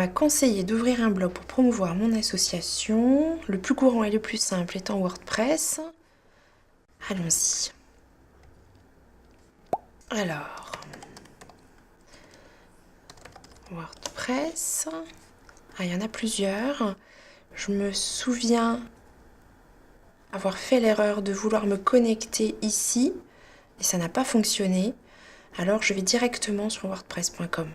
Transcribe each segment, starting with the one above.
m'a conseillé d'ouvrir un blog pour promouvoir mon association, le plus courant et le plus simple étant WordPress. Allons-y. Alors, WordPress. Ah, il y en a plusieurs. Je me souviens avoir fait l'erreur de vouloir me connecter ici et ça n'a pas fonctionné. Alors, je vais directement sur wordpress.com.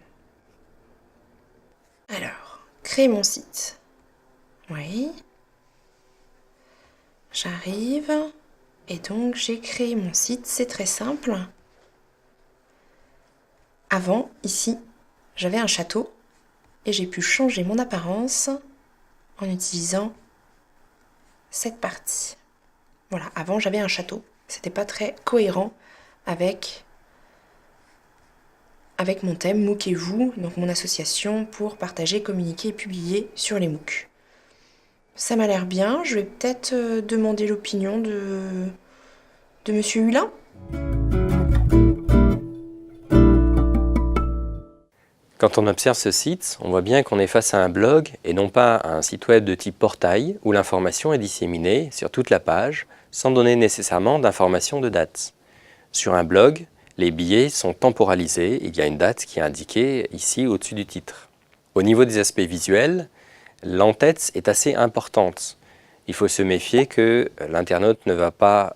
Alors, créer mon site. Oui. J'arrive. Et donc, j'ai créé mon site. C'est très simple. Avant, ici, j'avais un château et j'ai pu changer mon apparence en utilisant cette partie. Voilà, avant, j'avais un château. C'était pas très cohérent avec mon thème MOOC et vous, donc mon association pour partager, communiquer et publier sur les MOOC. Ça m'a l'air bien. Je vais peut-être demander l'opinion de Monsieur Hulin. Quand on observe ce site, on voit bien qu'on est face à un blog et non pas à un site web de type portail où l'information est disséminée sur toute la page sans donner nécessairement d'information de date. Sur un blog, les billets sont temporalisés, il y a une date qui est indiquée ici au-dessus du titre. Au niveau des aspects visuels, l'en-tête est assez importante. Il faut se méfier que l'internaute ne va pas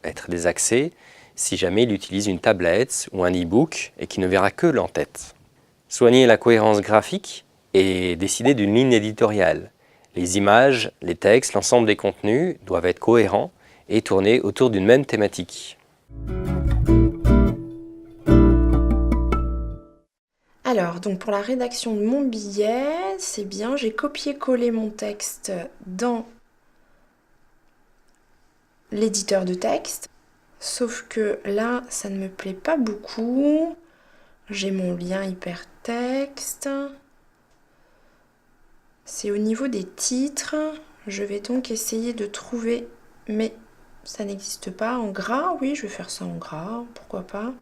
être désaxé si jamais il utilise une tablette ou un e-book et qu'il ne verra que l'en-tête. Soignez la cohérence graphique et décidez d'une ligne éditoriale. Les images, les textes, l'ensemble des contenus doivent être cohérents et tourner autour d'une même thématique. Alors, donc pour la rédaction de mon billet, c'est bien, j'ai copié-collé mon texte dans l'éditeur de texte. Sauf que là, ça ne me plaît pas beaucoup. J'ai mon lien hypertexte. C'est au niveau des titres. Je vais donc essayer de trouver, mais ça n'existe pas en gras. Oui, je vais faire ça en gras, pourquoi pas.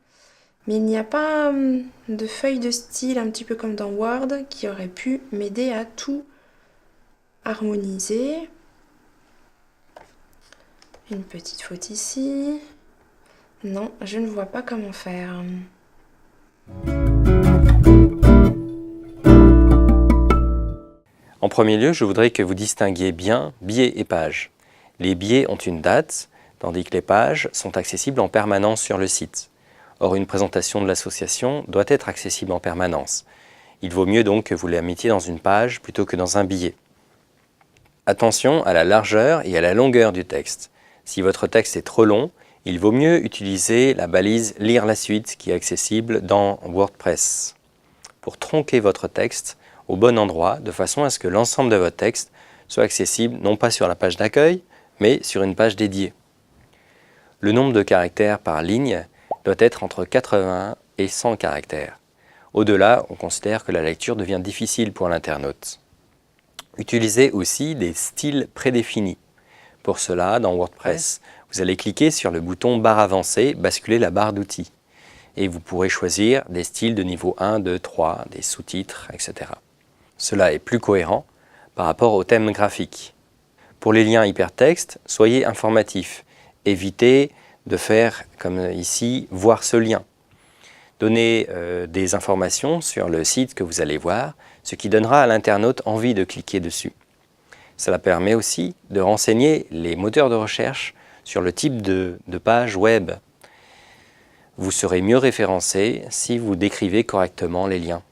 Mais il n'y a pas de feuille de style, un petit peu comme dans Word, qui aurait pu m'aider à tout harmoniser. Une petite faute ici. Non, je ne vois pas comment faire. En premier lieu, je voudrais que vous distinguiez bien billets et pages. Les billets ont une date, tandis que les pages sont accessibles en permanence sur le site. Or, une présentation de l'association doit être accessible en permanence. Il vaut mieux donc que vous la mettiez dans une page plutôt que dans un billet. Attention à la largeur et à la longueur du texte. Si votre texte est trop long, il vaut mieux utiliser la balise « Lire la suite » qui est accessible dans WordPress pour tronquer votre texte au bon endroit de façon à ce que l'ensemble de votre texte soit accessible non pas sur la page d'accueil, mais sur une page dédiée. Le nombre de caractères par ligne doit être entre 80 et 100 caractères. Au-delà, on considère que la lecture devient difficile pour l'internaute. Utilisez aussi des styles prédéfinis. Pour cela, dans WordPress, vous allez cliquer sur le bouton barre avancée, basculer la barre d'outils. Et vous pourrez choisir des styles de niveau 1, 2, 3, des sous-titres, etc. Cela est plus cohérent par rapport au thème graphique. Pour les liens hypertextes, soyez informatifs. Évitez de faire, comme ici, voir ce lien. Donnez des informations sur le site que vous allez voir, ce qui donnera à l'internaute envie de cliquer dessus. Cela permet aussi de renseigner les moteurs de recherche sur le type de page web. Vous serez mieux référencé si vous décrivez correctement les liens.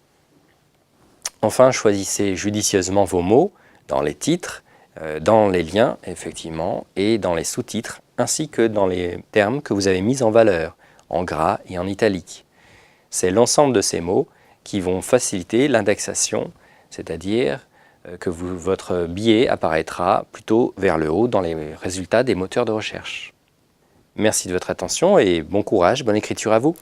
Enfin, choisissez judicieusement vos mots dans les titres, dans les liens, effectivement, et dans les sous-titres, ainsi que dans les termes que vous avez mis en valeur, en gras et en italique. C'est l'ensemble de ces mots qui vont faciliter l'indexation, c'est-à-dire que votre billet apparaîtra plutôt vers le haut dans les résultats des moteurs de recherche. Merci de votre attention et bon courage, bonne écriture à vous.